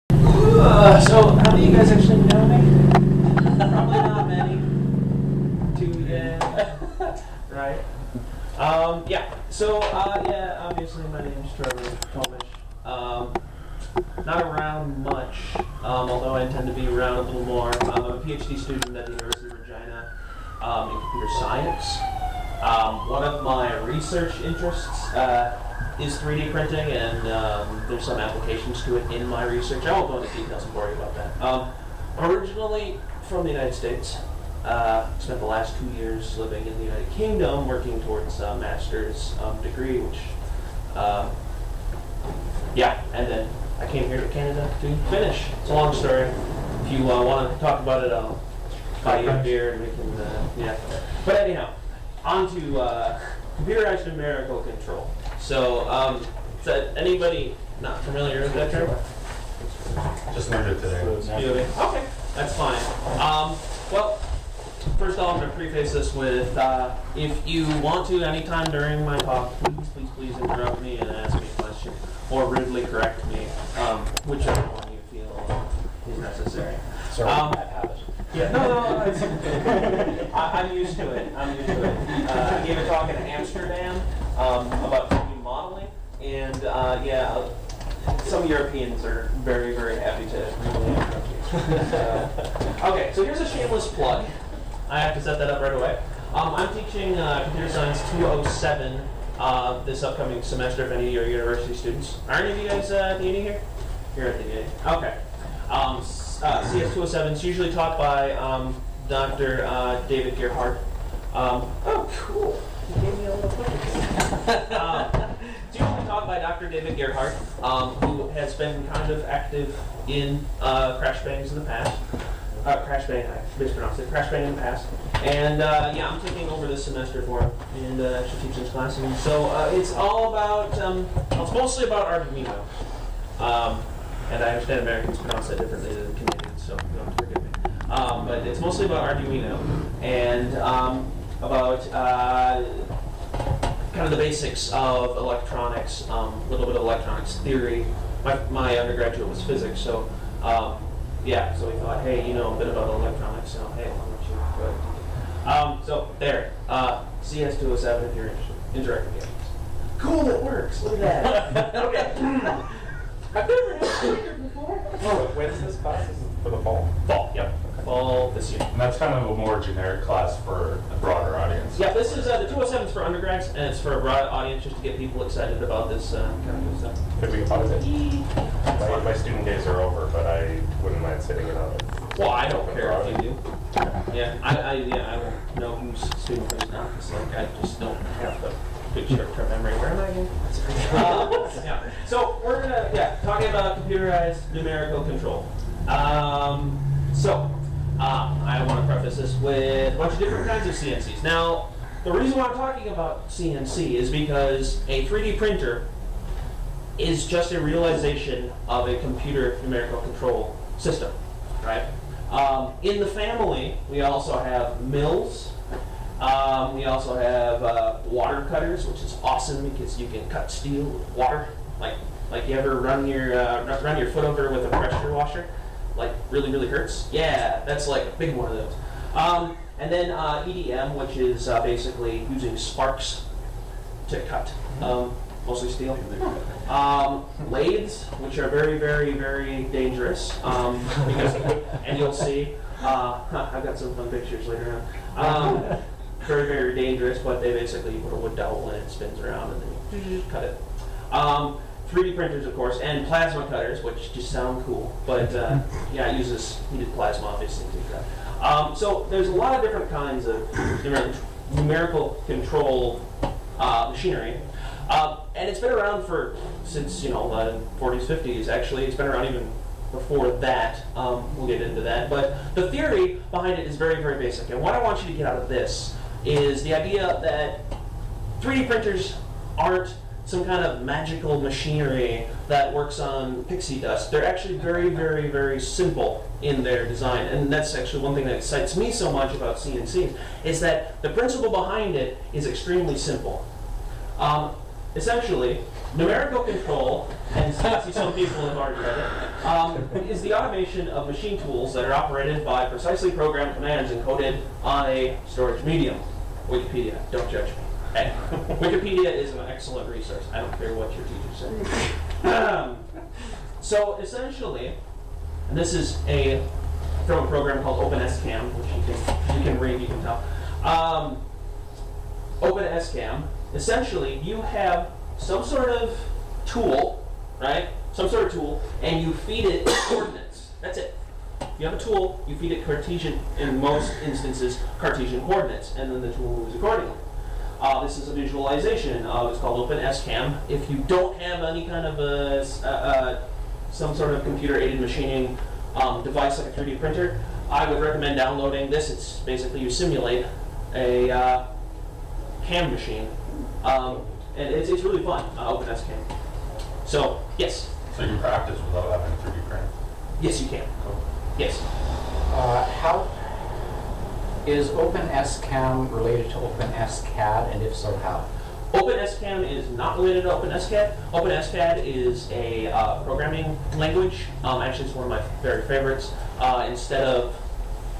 So, how do you guys actually know me? Probably not many. Two, yeah. Right. Yeah. So, yeah, obviously my name's Trevor Tomesh. Not around much, although I intend to be around a little more. I'm a PhD student at the University of Regina in computer science. One of my research interests is 3D printing, and there's some applications to it in my research. I won't go into details and bore you about that. Originally from the United States. Spent the last 2 years living in the United Kingdom, working towards a master's degree, which, yeah, and then I came here to Canada to finish. It's a long story. If you want to talk about it, I'll buy you a beer and we can, yeah. But anyhow, on to computerized numerical control. So, is that anybody not familiar with that term? Just learned it today. Okay, that's fine. Well, first off, I'm going to preface this with, if you want to, anytime during my talk, please interrupt me and ask me a question, or rudely correct me, whichever one you feel is necessary. Sorry, bad habit. Yeah, no, it's, I'm used to it. I gave a talk in Amsterdam about 3D modeling, and yeah, some Europeans are very, very happy to really interrupt you. Okay, so here's a shameless plug. I have to set that up right away. I'm teaching Computer Science 207 this upcoming semester, if any of your university students. Are any of you guys at the uni here? You're at the uni. Okay. CS 207 is usually taught by Dr. David Gerhardt. Oh, cool. He gave me a little plug. It's usually taught by Dr. David Gerhardt, who has been kind of active in CrashBangs in the past. CrashBang, I mispronounced it. CrashBang in the past. And yeah, I'm taking over this semester for him and actually teaching this class. And so it's all about, it's mostly about Arduino. And I understand Americans pronounce that differently than Canadians, so you'll have to forgive me. But it's mostly about Arduino and about kind of the basics of electronics, a little bit of electronics theory. My undergraduate was physics, so yeah, so we thought, hey, you know a bit about electronics, so hey, why don't you go ahead. So there, CS 207 if you're interested, interactive games. Cool, it works, look at that. Okay. I've never had a speaker before. Oh, when is this class? Is it for the fall? Fall, yep. Fall this year. And that's kind of a more generic class for a broader audience. Yeah, this is the 207 is for undergrads, and it's for a broad audience just to get people excited about this kind of good stuff. Could be a part of it. My student days are over, but I wouldn't mind sitting in on it. Well, I don't care if you do. Yeah, I don't know who's student who's not, because like, I just don't have the good short-term memory. Where am I again? Yeah. So we're gonna talking about computerized numerical control. I want to preface this with a bunch of different kinds of CNCs. Now, the reason why I'm talking about CNC is because a 3D printer is just a realization of a computer numerical control system, right? In the family, we also have mills. We also have water cutters, which is awesome because you can cut steel with water. Like you ever run your foot over with a pressure washer? Like really hurts? Yeah, that's like a big one of those. And then EDM, which is basically using sparks to cut, mostly steel. Lathes, which are very dangerous, because, and you'll see, I've got some fun pictures later on. Very dangerous, but they basically, you put a wood dowel and it spins around and then you cut it. 3D printers, of course, and plasma cutters, which just sound cool, but yeah, it uses heated plasma, obviously, to do that. So there's a lot of different kinds of numerical control machinery, and it's been around since the 40s, 50s. Actually, it's been around even before that. We'll get into that, but the theory behind it is very basic. And what I want you to get out of this is the idea that 3D printers aren't some kind of magical machinery that works on pixie dust. They're actually very simple in their design, and that's actually one thing that excites me so much about CNCs, is that the principle behind it is extremely simple. essentially, numerical control, and see some people have already read it, is the automation of machine tools that are operated by precisely programmed commands encoded on a storage medium. Wikipedia, don't judge me. Hey, Wikipedia is an excellent resource. I don't care what your teacher says. So essentially, and this is from a program called OpenSCAM, which you can read, you can tell. OpenSCAM, essentially, you have some sort of tool, right? Some sort of tool, and you feed it coordinates. That's it. You have a tool, you feed it Cartesian, in most instances, Cartesian coordinates, and then the tool moves accordingly. This is a visualization. It's called OpenSCAM. If you don't have any kind of some sort of computer-aided machining device like a 3D printer, I would recommend downloading this. It's basically you simulate a CAM machine, and it's really fun. OpenSCAM. So yes. So you can practice without having a 3D print. Yes, you can. Cool. Yes. How is OpenSCAM related to OpenSCAD, and if so, how? OpenSCAM is not related to OpenSCAD. OpenSCAD is a programming language. Actually, it's one of my very favorites. Instead of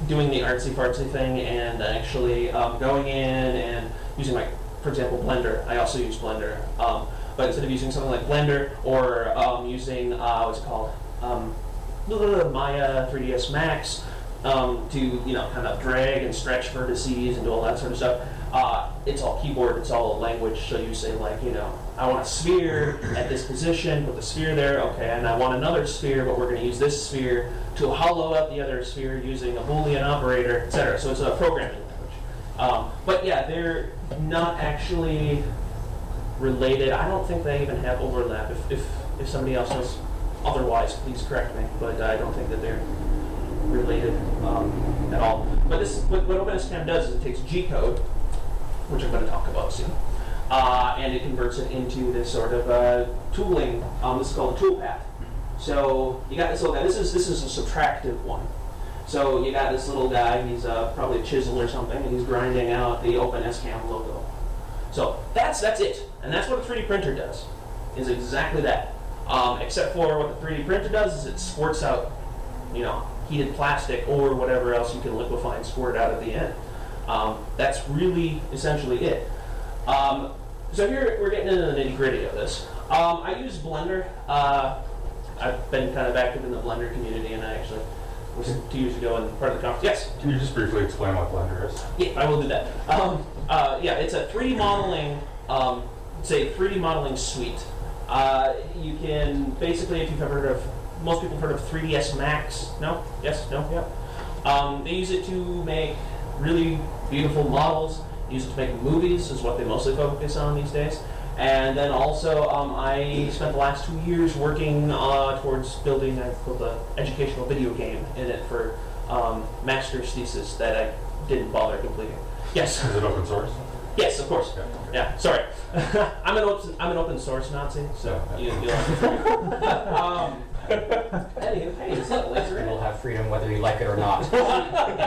doing the artsy-fartsy thing and actually going in and using, like, for example, Blender. I also use Blender. But instead of using something like Blender or using, what's it called? Maya 3ds Max to kind of drag and stretch vertices and do all that sort of stuff. It's all keyboard, it's all language. So you say, like, I want a sphere at this position, put the sphere there, okay, and I want another sphere, but we're going to use this sphere to hollow out the other sphere using a Boolean operator, etc. So it's a programming language. But yeah, they're not actually related. I don't think they even have overlap. If somebody else knows otherwise, please correct me, but I don't think that they're related at all. But what OpenSCAM does is it takes G code, which I'm going to talk about soon, and it converts it into this sort of tooling. This is called a toolpath. So you got this little guy. This is a subtractive one. So you got this little guy. He's probably a chisel or something, and he's grinding out the OpenSCAM logo. So that's it, and that's what a 3D printer does. Is exactly that. Except for what the 3D printer does is it squirts out, heated plastic or whatever else you can liquefy and squirt out at the end. That's really essentially it. So here we're getting into the nitty-gritty of this. I use Blender. I've been kind of active in the Blender community, and I actually was 2 years ago in part of the conference. Yes? Can you just briefly explain what Blender is? Yeah, I will do that. Yeah, it's a 3D modeling, say 3D modeling suite. You can basically, if you've ever heard of, most people have heard of 3ds Max. No? Yes? No? Yeah. They use it to make really beautiful models. Use it to make movies is what they mostly focus on these days. And then also, I spent the last 2 years working towards building an educational video game in it for master's thesis that I didn't bother completing. Yes? Is it open source? Yes, of course. Yeah, okay. Yeah, sorry. I'm an open source Nazi, so you'll anyway, hey, it's not laser. You'll have freedom whether you like it or not.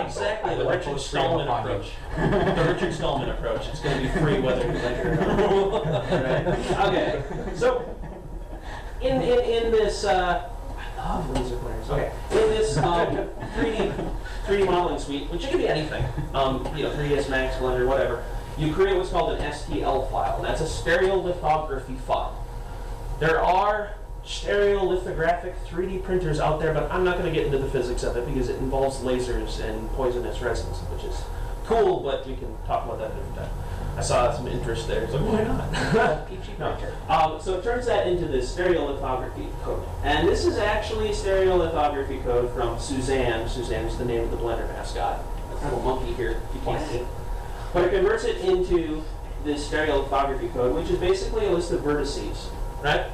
Exactly, the Richard Stallman approach. The Richard Stallman approach. It's going to be free whether you like it or not. Right. Okay, so in this, I love laser pointers. Okay, in this 3D modeling suite, which can be anything, 3ds Max, Blender, whatever. You create what's called an STL file, and that's a stereolithography file. There are stereolithographic 3D printers out there, but I'm not going to get into the physics of it because it involves lasers and poisonous resins, which is cool, but we can talk about that at a different time. I saw some interest there, so why not? No. So it turns that into this stereolithography code. And this is actually stereolithography code from Suzanne. Suzanne is the name of the Blender mascot. There's a little monkey here, if you can't see it. But it converts it into this stereolithography code, which is basically a list of vertices, right?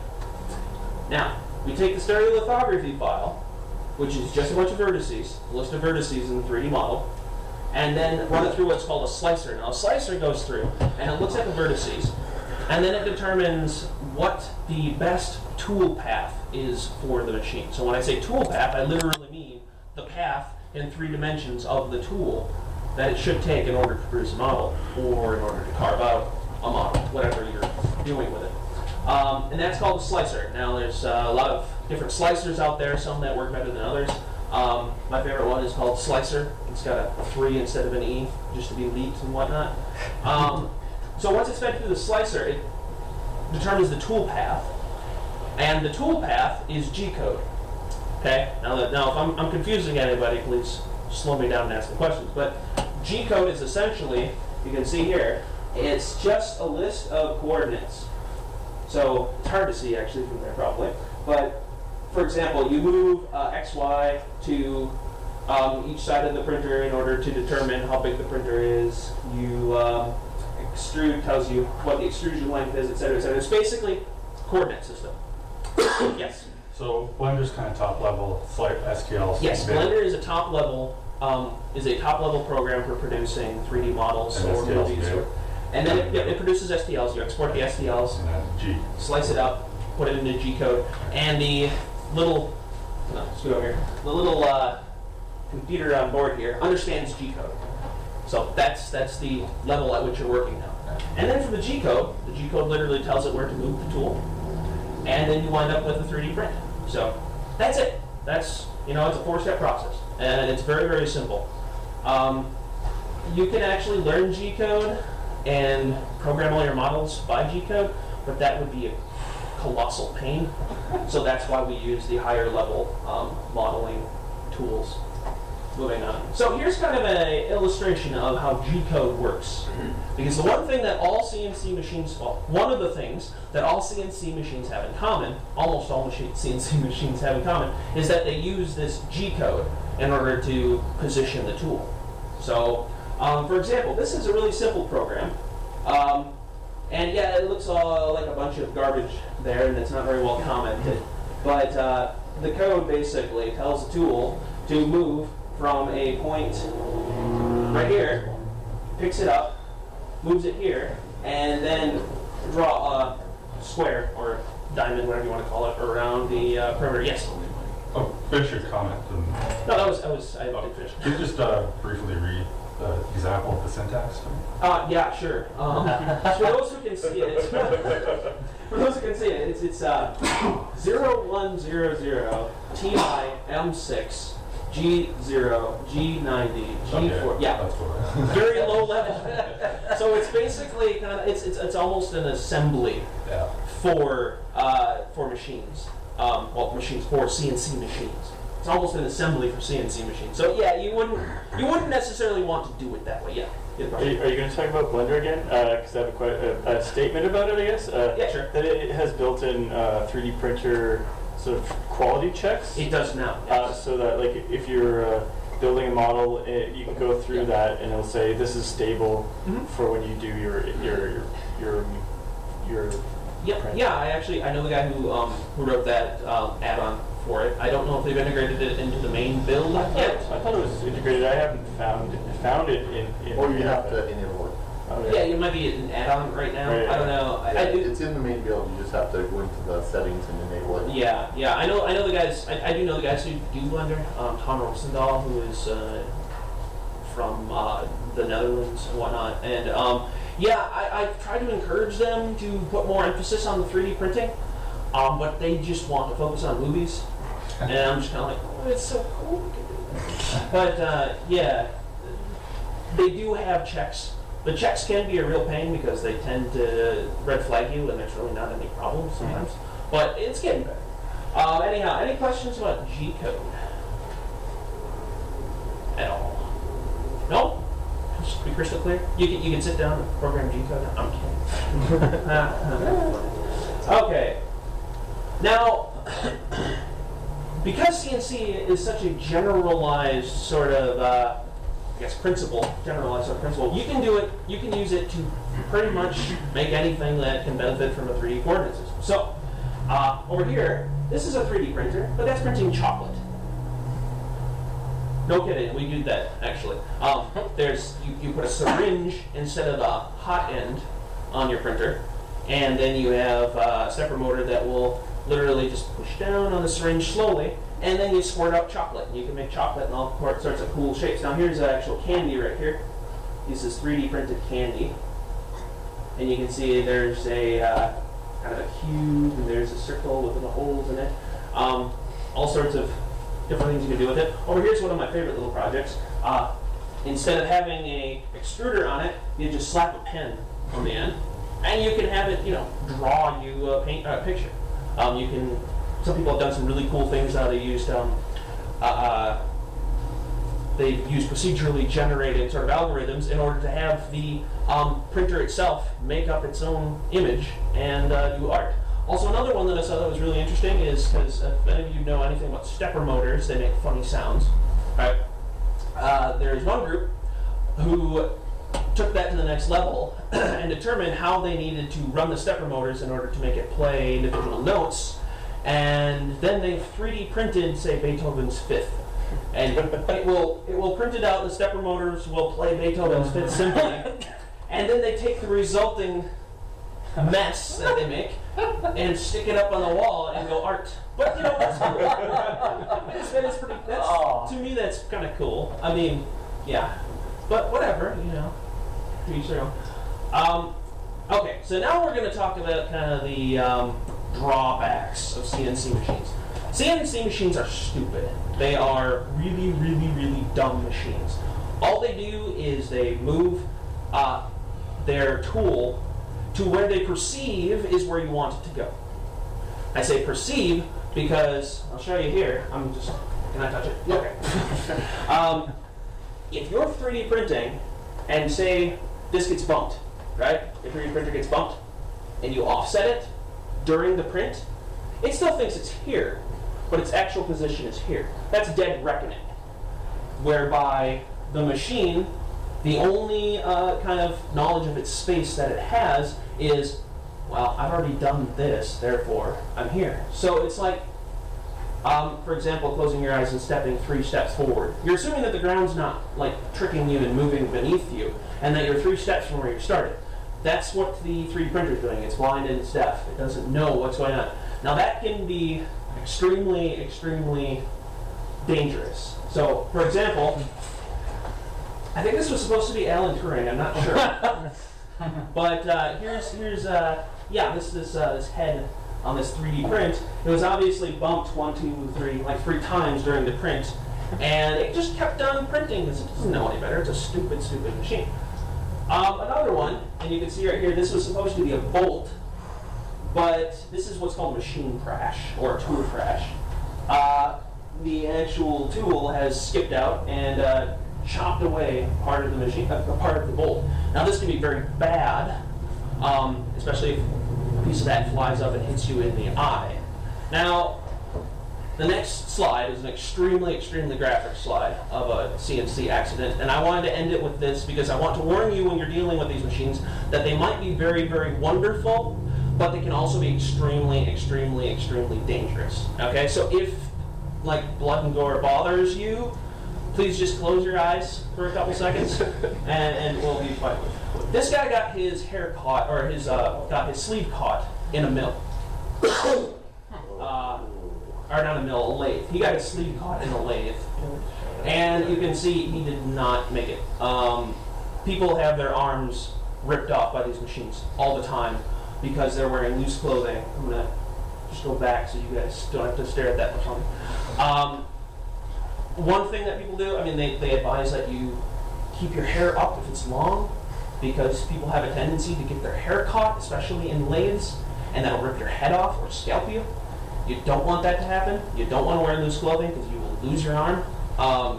Now, we take the stereolithography file, which is just a bunch of vertices, a list of vertices in the 3D model, and then run it through what's called a slicer. Now, a slicer goes through, and it looks at the vertices, and then it determines what the best tool path is for the machine. So when I say tool path, I literally mean the path in 3 dimensions of the tool that it should take in order to produce a model, or in order to carve out a model, whatever you're doing with it. And that's called a slicer. Now there's a lot of different slicers out there, some that work better than others. My favorite one is called Slicer. It's got a 3 instead of an E, just to be elite and whatnot. So once it's fed through the slicer, it determines the tool path. And the tool path is G-code. Okay? Now if I'm confusing anybody, please slow me down and ask me questions. But G-code is essentially, you can see here, it's just a list of coordinates. So it's hard to see actually from there probably. But for example, you move X, Y to each side of the printer in order to determine how big the printer is. You extrude tells you what the extrusion length is, et cetera, et cetera. It's basically a coordinate system. Yes? So Blender's kind of top level, SQL. Yes, Blender is a top level program for producing 3D models And or STLs movies. too. And then it produces STLs. You export the STLs, And then G. slice it up, put it into G-code, and the little computer on board here understands G-code. So that's the level at which you're working now. And then for the G-code literally tells it where to move the tool, and then you wind up with a 3D print. So that's it. That's, it's a 4-step process, and it's very, very simple. You can actually learn G-code and program all your models by G-code, but that would be a colossal pain. So that's why we use the higher level modeling tools. Moving on. So here's kind of an illustration of how G-code works. Because the one thing that all CNC machines, one of the things that all CNC machines have in common, almost all CNC machines have in common, is that they use this G-code in order to position the tool. So, for example, this is a really simple program. And yeah, it looks all like a bunch of garbage there, and it's not very well commented. But the code basically tells the tool to move from a point right here, picks it up, moves it here, and then draw a square or diamond, whatever you want to call it, around the perimeter. Yes? Oh, finish your comment. No, I didn't finish. Can you just briefly read the example of the syntax? Yeah, sure. For those who can see it, it's 0100 TI M6 G0 G90 G4. Okay, Yeah, that's what very low level. So it's basically kind of it's almost an assembly yeah. for machines. Machines for CNC machines. It's almost an assembly for CNC machines. So yeah, you wouldn't necessarily want to do it that way. Yeah. Are you going to talk about Blender again? Because I have a statement about it, I guess. Yeah, sure. That it has built-in 3D printer sort of quality checks. It does now. So that, like, if you're building a model, you can go through that, and it'll say this is stable for when you do your Yep. print. Yeah, I know the guy who wrote that add-on for it. I don't know if they've integrated it into the main build yet. I thought it was integrated. I haven't found it in. Or you have to enable it. Yeah, it might be an add-on right now. Right. I don't know. Yeah, I do. it's in the main build. You just have to go into the settings and enable it. Yeah. I know the guys. I do know the guys who do Blender. Tom Roosendahl, who is from the Netherlands and whatnot. And I try to encourage them to put more emphasis on the 3D printing, but they just want to focus on movies. And I'm just kind of like, oh, it's so cool we can do that. But yeah, they do have checks. The checks can be a real pain because they tend to red flag you and there's really not any problems sometimes. But it's getting better. Anyhow, any questions about G-code? At all? No? Just be crystal clear? You can sit down and program G-code? I'm kidding. Okay. Now, because CNC is such a generalized sort of generalized sort of principle, you can do it, you can use it to pretty much make anything that can benefit from a 3D coordinate system. So, over here, this is a 3D printer, but that's printing chocolate. No kidding, we do that actually. You put a syringe instead of a hot end on your printer, and then you have a stepper motor that will literally just push down on the syringe slowly, and then you squirt out chocolate. You can make chocolate in all sorts of cool shapes. Now here's the actual candy right here. This is 3D printed candy. And you can see there's a kind of a cube, and there's a circle with little holes in it. All sorts of different things you can do with it. Over here's one of my favorite little projects. Instead of having a extruder on it, you just slap a pen on the end, and you can have it, draw you a picture. Some people have done some really cool things. They've used procedurally generated sort of algorithms in order to have the printer itself make up its own image and do art. Also, another one that I saw that was really interesting is, because if any of you know anything about stepper motors, they make funny sounds. Right? There's one group who took that to the next level and determined how they needed to run the stepper motors in order to make it play individual notes. And then they 3D printed, say, Beethoven's Fifth. And it will print it out, the stepper motors will play Beethoven's Fifth Symphony. And then they take the resulting mess that they make and stick it up on the wall and go art. But that's cool. To me, that's kind of cool. I mean, yeah. But whatever, to each their own. Okay, so now we're going to talk about kind of the drawbacks of CNC machines. CNC machines are stupid. They are really, really, really dumb machines. All they do is they move their tool to where they perceive is where you want it to go. I say perceive because, I'll show you here, can I touch it? Okay. If you're 3D printing and say this gets bumped, right? Your 3D printer gets bumped and you offset it during the print, it still thinks it's here, but its actual position is here. That's dead reckoning. Whereby the machine, the only kind of knowledge of its space that it has is, well, I've already done this, therefore I'm here. So it's like, for example, closing your eyes and stepping 3 steps forward. You're assuming that the ground's not like tricking you and moving beneath you, and that you're 3 steps from where you started. That's what the 3D printer is doing. It's blind and it's deaf. It doesn't know what's going on. Now that can be extremely, extremely dangerous. So, for example, I think this was supposed to be Alan Turing. I'm not sure. But here's this head on this 3D print. It was obviously bumped 1, 2, 3, like 3 times during the print, and it just kept on printing because it doesn't know any better. It's a stupid, stupid machine. Another one, and you can see right here, this was supposed to be a bolt, but this is what's called a machine crash or a tool crash. The actual tool has skipped out and chopped away part of the machine, part of the bolt. Now this can be very bad, especially if a piece of that flies up and hits you in the eye. Now, the next slide is an extremely, extremely graphic slide of a CNC accident, and I wanted to end it with this because I want to warn you when you're dealing with these machines that they might be very, very wonderful, but they can also be extremely, extremely, extremely dangerous. Okay, so if like blood and gore bothers you, please just close your eyes for a couple seconds, and we'll be fine. This guy got his hair caught, or got his sleeve caught in a mill. Or not a mill, a lathe. He got his sleeve caught in a lathe. And you can see he did not make it. People have their arms ripped off by these machines all the time because they're wearing loose clothing. I'm going to just go back so you guys don't have to stare at that much longer. One thing that people do, I mean, they advise that you keep your hair up if it's long, because people have a tendency to get their hair caught, especially in lathes, and that'll rip your head off or scalp you. You don't want that to happen. You don't want to wear loose clothing because you will lose your arm.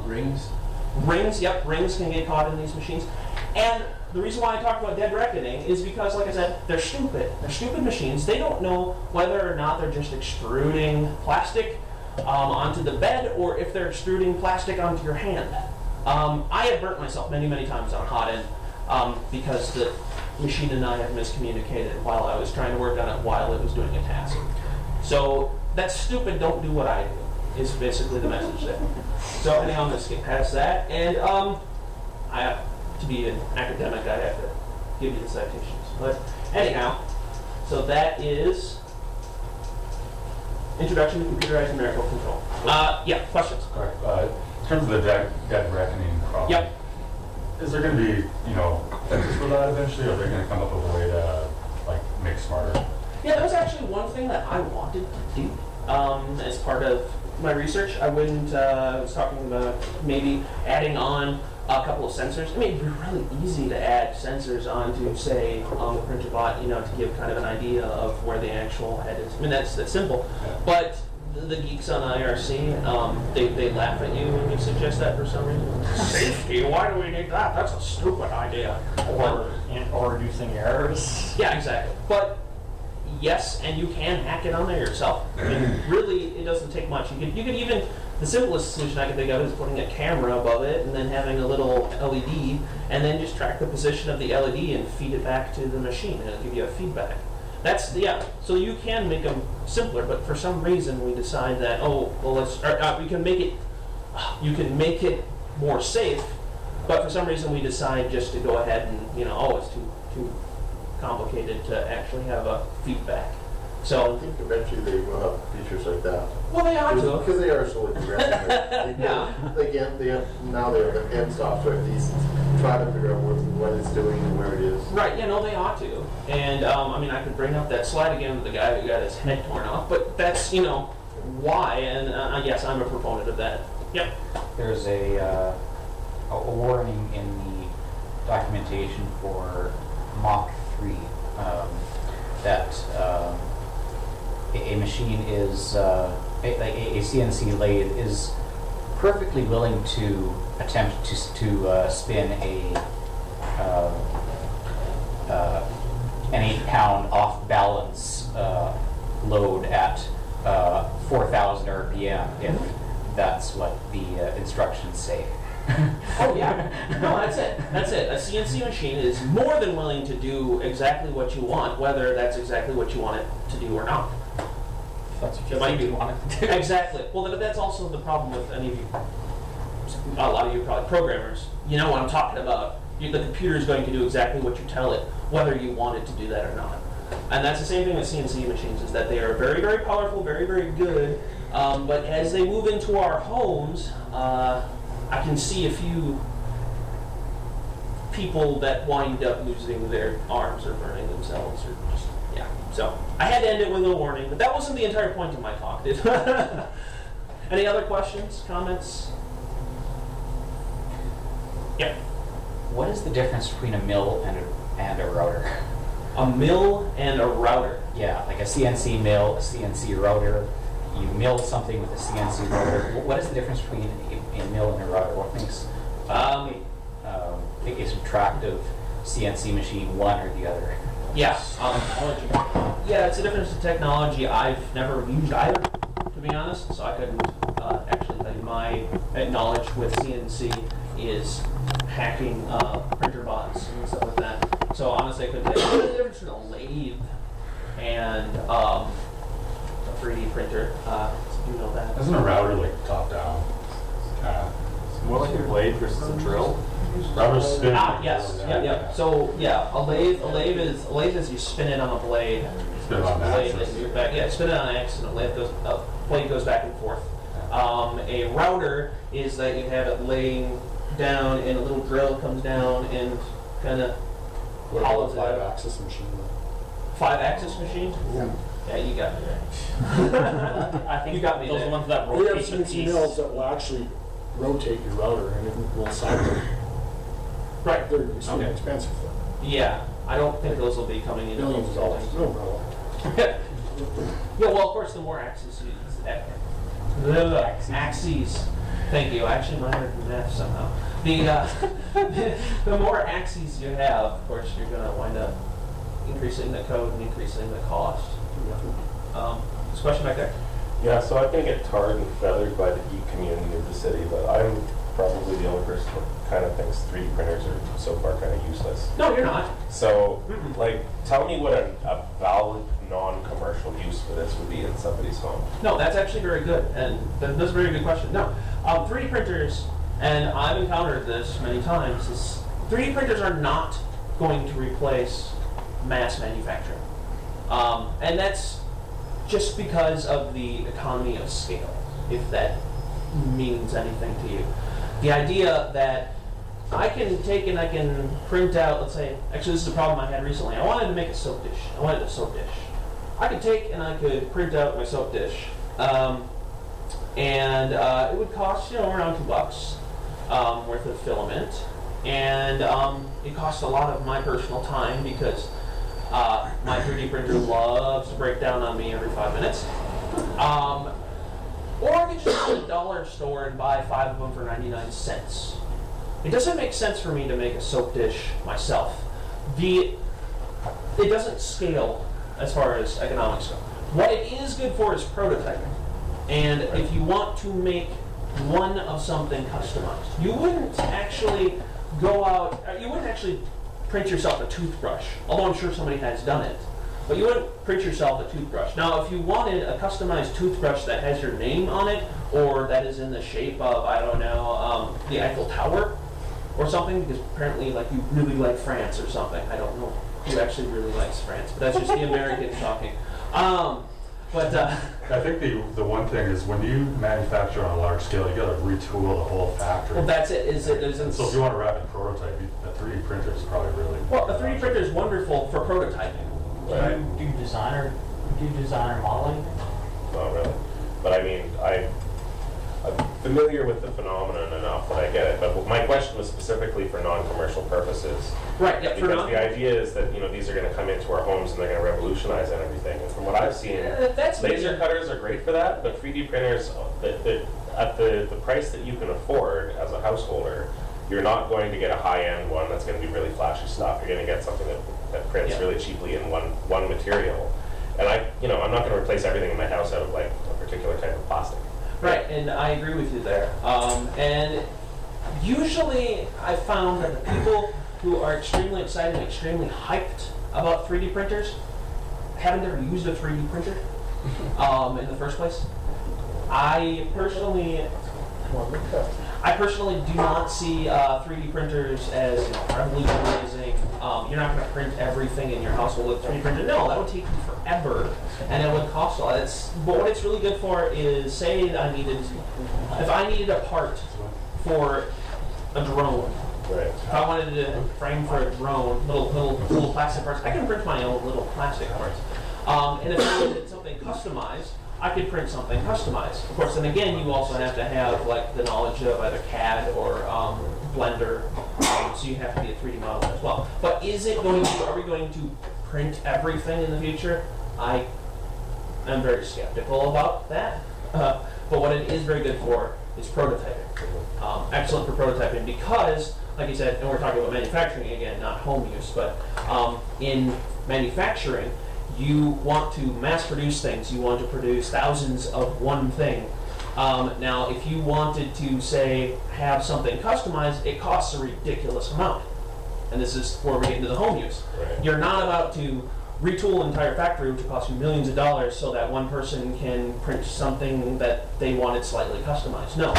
Rings? Rings, yep, rings can get caught in these machines. And the reason why I talk about dead reckoning is because, like I said, they're stupid. They're stupid machines. They don't know whether or not they're just extruding plastic onto the bed or if they're extruding plastic onto your hand. I have burnt myself many, many times on a hot end because the machine and I have miscommunicated while I was trying to work on it while it was doing a task. So that's stupid, don't do what I do, is basically the message there. So anyhow, I'm going to skip past that. And I have to be an academic, I have to give you the citations. But anyhow, so that is Introduction to Computerized Numerical Control. Yeah, questions? Correct. In terms of the dead reckoning problem, Yep. is there going to be, fixes for that eventually, or are they going to come up with a way to, make smarter? Yeah, that was actually one thing that I wanted to do as part of my research. I was talking about maybe adding on a couple of sensors. I mean, it'd be really easy to add sensors onto, say, on the printer bot, to give kind of an idea of where the actual head is. I mean, that's simple. But the geeks on IRC, they laugh at you when you suggest that for some reason. Safety? Why do we need that? That's a stupid idea. Or reducing errors. Yeah, exactly. But yes, and you can hack it on there yourself. I mean, really, it doesn't take much. You could even, the simplest solution I can think of is putting a camera above it and then having a little LED and then just track the position of the LED and feed it back to the machine and it'll give you a feedback. That's, yeah, so you can make them simpler, but for some reason we decide that, we can make it, you can make it more safe, but for some reason we decide just to go ahead and, it's too complicated to actually have a feedback. I So, think eventually they will have features like that. well, they ought to. Because they are so aggressive. Yeah. Now they have the end software at least try to figure out what it's doing and where it is. Right, they ought to. And, I could bring up that slide again with the guy who got his head torn off, but that's, why, and yes, I'm a proponent of that. Yep. There's a warning in the documentation for Mach 3 that a machine is, a CNC lathe is perfectly willing to attempt to spin an 8-pound off-balance load at 4,000 RPM if that's what the instructions say. Oh, yeah. No, that's it. That's it. A CNC machine is more than willing to do exactly what you want, whether that's exactly what you want it to do or not. That's what It might be. want it to do. Exactly. Well, that's also the problem with any of you, a lot of you probably programmers. You know what I'm talking about. The computer is going to do exactly what you tell it, whether you want it to do that or not. And that's the same thing with CNC machines, is that they are very, very powerful, very, very good. But as they move into our homes, I can see a few people that wind up losing their arms or burning themselves or just, yeah. So I had to end it with a warning, but that wasn't the entire point of my talk. Any other questions, comments? Yep. What is the difference between a mill and a router? A mill and a router. Yeah, like a CNC mill, a CNC router. You mill something with a CNC router. What is the difference between a mill and a router? What makes a subtractive CNC machine one or the other? Yeah. Yeah, it's a difference in technology. I've never used either, to be honest, so I couldn't actually tell you. My knowledge with CNC is hacking printer bots and stuff like that. So honestly, I couldn't tell you. What's the difference between a lathe and a 3D printer? So you know that. Isn't a router like top down? More like a blade versus a drill. Router's spin. Yes. Yeah. So yeah, a lathe is you spin it on a blade. Spin it on an Blade axis. that you're back. Yeah, spin it on an axis, and a blade goes back and forth. A router is that you have it laying down, and a little drill comes down and kind of hollows it out. 5-axis machine. 5-axis machine? Yeah. Yeah, you got me there. I think You got me those there. are the ones that We have rotate the CNC piece. mills that will actually rotate your router and it will cycle. Right. They're extremely Okay. expensive though. Yeah, I don't think those will be coming in. Millions of dollars. No problem. Yeah, well, of course, the more axes you axes. Thank you. I actually minored in math somehow. The more axes you have, of course, you're going to wind up increasing the code and increasing the cost. This question back there. Yeah, so I've been get tarred and feathered by the geek community of the city, but I'm probably the only person who kind of thinks 3D printers are so far kind of useless. No, you're not. So, tell me what a valid non-commercial use for this would be in somebody's home. No, that's actually very good, and that's a very good question. No, 3D printers, and I've encountered this many times, is 3D printers are not going to replace mass manufacturing. And that's just because of the economy of scale, if that means anything to you. The idea that I can take and I can print out, let's say, actually this is a problem I had recently. I wanted to make a soap dish. I wanted a soap dish. I could take and I could print out my soap dish, and it would cost around $2 worth of filament, and it costs a lot of my personal time because my 3D printer loves to break down on me every 5 minutes. Or I could just go to the dollar store and buy 5 of them for 99 cents. It doesn't make sense for me to make a soap dish myself. It doesn't scale as far as economics go. What it is good for is prototyping. And if you want to make one of something customized, you wouldn't actually go out, you wouldn't actually print yourself a toothbrush, although I'm sure somebody has done it. But you wouldn't print yourself a toothbrush. Now, if you wanted a customized toothbrush that has your name on it, or that is in the shape of, I don't know, the Eiffel Tower, or something, because apparently, like, you really like France or something. I don't know who actually really likes France, but that's just the Americans talking. I think the one thing is when you manufacture on a large scale, you got to retool the whole factory. Well, that's it. So if you want a rapid prototype, a 3D printer is probably really. Well, a 3D printer is wonderful for prototyping. Right. Do you design or model anything? Not really. But I mean, I'm familiar with the phenomenon enough that I get it. But my question was specifically for non-commercial purposes. Right, yeah. Because the idea is that these are going to come into our homes and they're going to revolutionize everything. And from what I've seen, laser cutters are great for that, but 3D printers, at the price that you can afford as a householder, you're not going to get a high-end one that's going to be really flashy stuff. You're going to get something that prints really cheaply in one material. And I'm not going to replace everything in my house out of like a particular type of plastic. Right, and I agree with you there. And usually I found that the people who are extremely excited and extremely hyped about 3D printers haven't ever used a 3D printer in the first place. I personally do not see 3D printers as revolutionizing. You're not going to print everything in your household with a 3D printer. No, that would take you forever, and it would cost a lot. But what it's really good for is, say if I needed a part for a drone. Right. If I wanted a frame for a drone, little plastic parts, I can print my own little plastic parts. And if I wanted something customized, I could print something customized. Of course, then again, you also have to have like the knowledge of either CAD or Blender, so you have to be a 3D modeler as well. But are we going to print everything in the future? I am very skeptical about that. But what it is very good for is prototyping. Excellent for prototyping because, like you said, and we're talking about manufacturing again, not home use, but in manufacturing, you want to mass produce things. You want to produce thousands of one thing. Now, if you wanted to, say, have something customized, it costs a ridiculous amount. And this is where we get into the home use. Right. You're not about to retool an entire factory, which will cost you millions of dollars, so that one person can print something that they wanted slightly customized. No.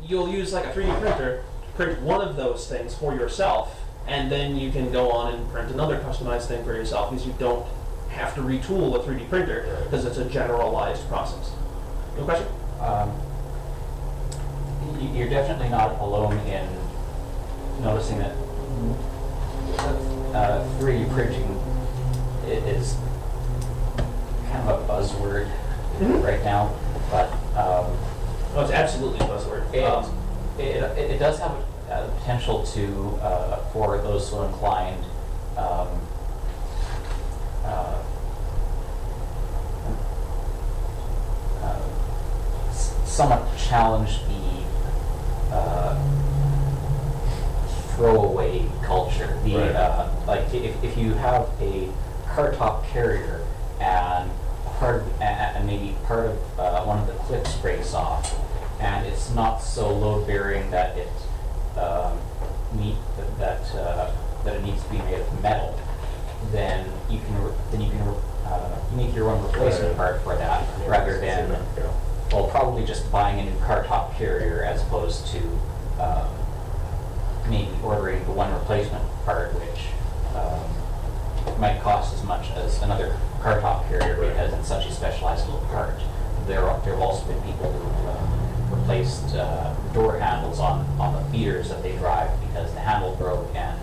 You'll use like a 3D printer to print one of those things for yourself, and then you can go on and print another customized thing for yourself because you don't have to retool a 3D printer because it's a generalized process. No question? You're definitely not alone in noticing that 3D printing is kind of a buzzword right now, but it's absolutely a buzzword. It does have the potential to, for those so inclined, somewhat challenge the throwaway culture. Like if you have a car top carrier and maybe part of one of the clips breaks off, and it's not so load bearing that it needs to be made of metal, then you make your own replacement part for that rather than probably just buying a new car top carrier as opposed to maybe ordering the one replacement part, which might cost as much as another car top carrier because it's such a specialized little part. There have also been people who replaced door handles on the feeders that they drive because the handle broke and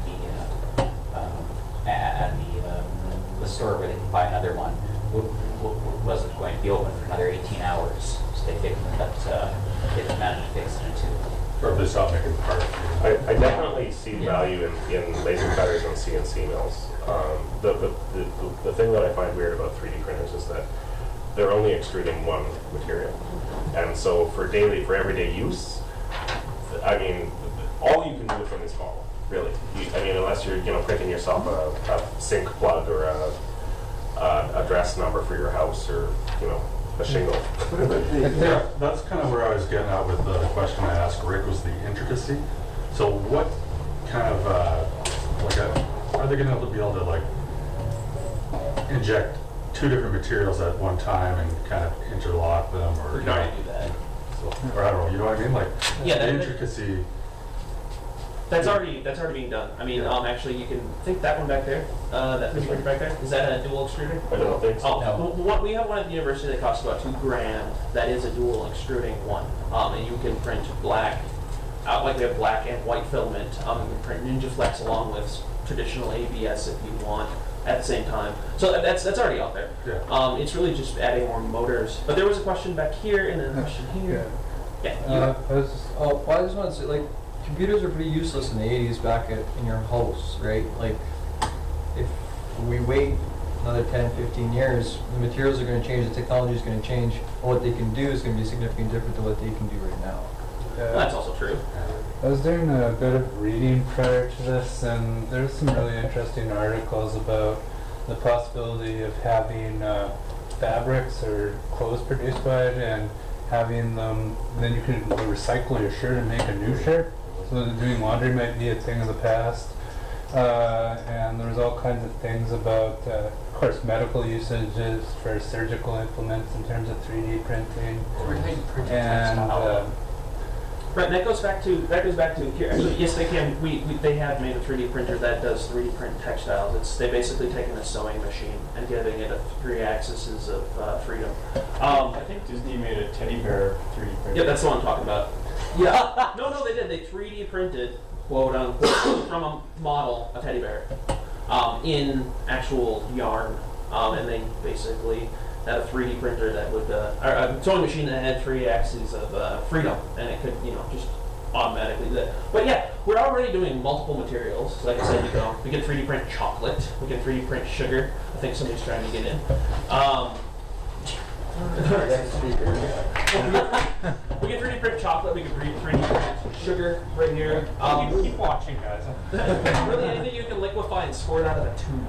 the store where they can buy another one wasn't going to be open for another 18 hours. So they fixed it, but they managed to fix it in 2. Or if they stop making parts. I definitely see value in laser cutters and CNC mills. The thing that I find weird about 3D printers is that they're only extruding one material. And so for everyday use, I mean, all you can do from this model, really. I mean, unless you're, printing yourself a sink plug or a dress number for your house or, a shingle. Yeah, that's kind of where I was getting at with the question I asked Rick, was the intricacy. So what kind of, are they going to be able to like inject 2 different materials at one time and kind of interlock them, or We're trying to do that. So, or I don't know, you know what I mean? Like Yeah, the that- intricacy. That's already being done. I mean, actually, you can think that one back there. That printer back there. Is that a dual extruder? I don't think so. Oh, we have one at the university that costs about $2,000. That is a dual extruding one, and you can print black, like we have black and white filament. You can print Ninja Flex along with traditional ABS if you want at the same time. So that's already out there. Yeah. It's really just adding more motors. But there was a question back here and then a question here. Yeah. I just want to say, like, computers are pretty useless in the 80s back in your house, right? Like, if we wait another 10, 15 years, the materials are going to change, the technology is going to change, and what they can do is going to be significantly different to what they can do right now. That's also true. I was doing a bit of reading prior to this, and there's some really interesting articles about the possibility of having fabrics or clothes produced by it and having them, then you can recycle your shirt and make a new shirt. So doing laundry might be a thing of the past. And there's all kinds of things about, of course, medical usages for surgical implements in terms of 3D printing. And Right, and that goes back to here. Actually, yes, they can. They have made a 3D printer that does 3D print textiles. They basically taken a sewing machine and giving it 3 axes of freedom. I think Disney made a teddy bear 3D printer. Yeah, that's the one I'm talking about. Yeah. No, they did. They 3D printed, quote unquote, from a model, a teddy bear, in actual yarn, and they basically had a 3D printer that would, or a sewing machine that had 3 axes of freedom, and it could, just automatically do that. But yeah, we're already doing multiple materials. Like I said, we can 3D print chocolate, we can 3D print sugar. I think somebody's trying to get in. We can 3D print chocolate, we can 3D print sugar right here. Keep watching, guys. Really, anything you can liquefy and squirt out of a tube,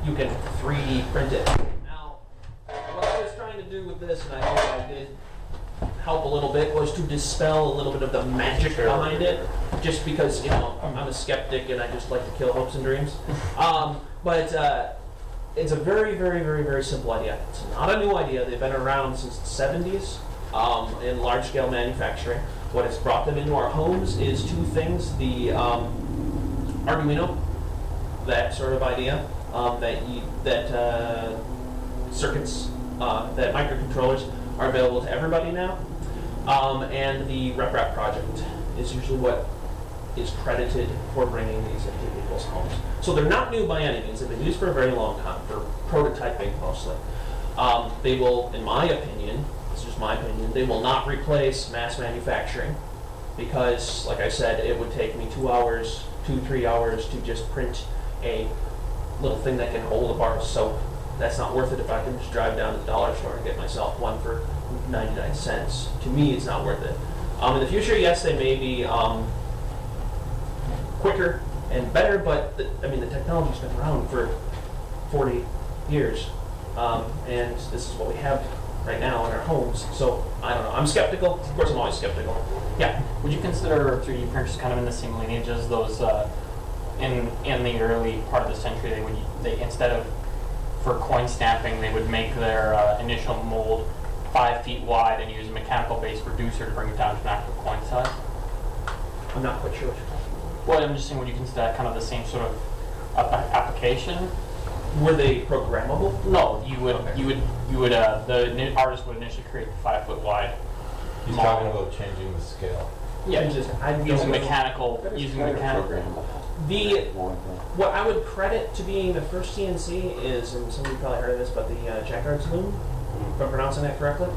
you can 3D print it. Now, what I was trying to do with this, and I hope I did help a little bit, was to dispel a little bit of the magic behind it, just because, I'm a skeptic and I just like to kill hopes and dreams. But it's a very, very, very, very simple idea. It's not a new idea. They've been around since the 70s in large-scale manufacturing. What has brought them into our homes is 2 things. The Arduino, that sort of idea, that circuits, that microcontrollers are available to everybody now, and the RepRap project is usually what is credited for bringing these into people's homes. So they're not new by any means. They've been used for a very long time, for prototyping mostly. They will, in my opinion, this is just my opinion, they will not replace mass manufacturing because, like I said, it would take me 2 hours, 2-3 hours to just print a little thing that can hold a bar of soap. That's not worth it if I can just drive down to the dollar store and get myself one for 99 cents. To me, it's not worth it. In the future, yes, they may be quicker and better, but the technology's been around for 40 years, and this is what we have right now in our homes. So I don't know. I'm skeptical. Of course, I'm always skeptical. Yeah. Would you consider 3D printers kind of in the same lineage as those in the early part of the century? They instead of for coin stamping, they would make their initial mold 5 feet wide and use a mechanical-based reducer to bring it down to an actual coin size. I'm not quite sure what you're talking about. Well, I'm just saying, would you consider that kind of the same sort of application? Were they programmable? No, the artist would initially create the 5 foot wide. He's talking about changing the scale. Yeah, just I using mechanical. What I would credit to being the first CNC is, and some of you probably heard of this, but the Jacquard's loom, if I'm pronouncing that correctly.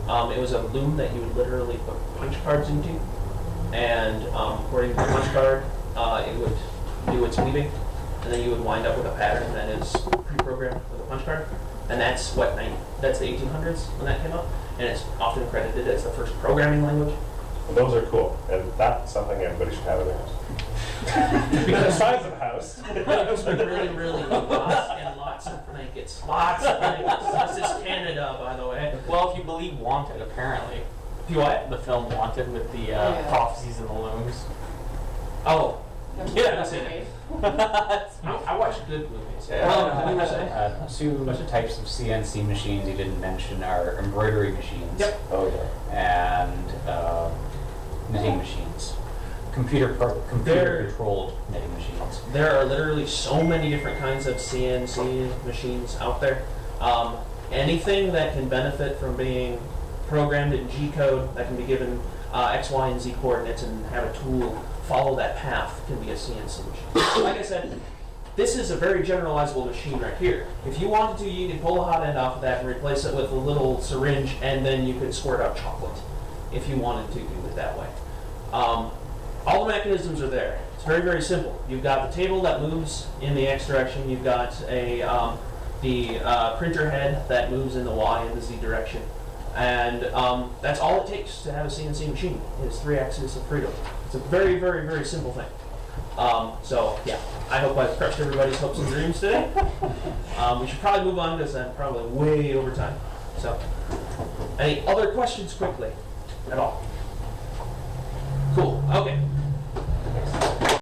It was a loom that you would literally put punch cards into, and according to the punch card, it would do its weaving, and then you would wind up with a pattern that is pre-programmed with a punch card, and that's that's the 1800s when that came up, and it's often credited as the first programming language. Well, those are cool, and that's something everybody should have in their house. Because the size of the house. really, really lots of blankets. Lots of blankets. This is Canada, by the way. Well, if you believe Wanted, apparently. If you what? The film Wanted with the prophecies and the looms. Oh. Yeah, I've seen it. I watched good movies. You were saying? Two types of CNC machines you didn't mention are embroidery machines. Yep. Oh, yeah. And knitting machines. Computer controlled knitting machines. There are literally so many different kinds of CNC machines out there. Anything that can benefit from being programmed in G code, that can be given X, Y, and Z coordinates and have a tool follow that path, can be a CNC machine. Like I said, this is a very generalizable machine right here. If you wanted to, you could pull a hot end off of that and replace it with a little syringe, and then you could squirt out chocolate if you wanted to do it that way. All the mechanisms are there. It's very, very simple. You've got the table that moves in the X direction. You've got the printer head that moves in the Y and the Z direction. And that's all it takes to have a CNC machine, is 3 axes of freedom. It's a very, very, very simple thing. So, yeah, I hope I've crushed everybody's hopes and dreams today. We should probably move on because I'm probably way over time. So, any other questions quickly at all?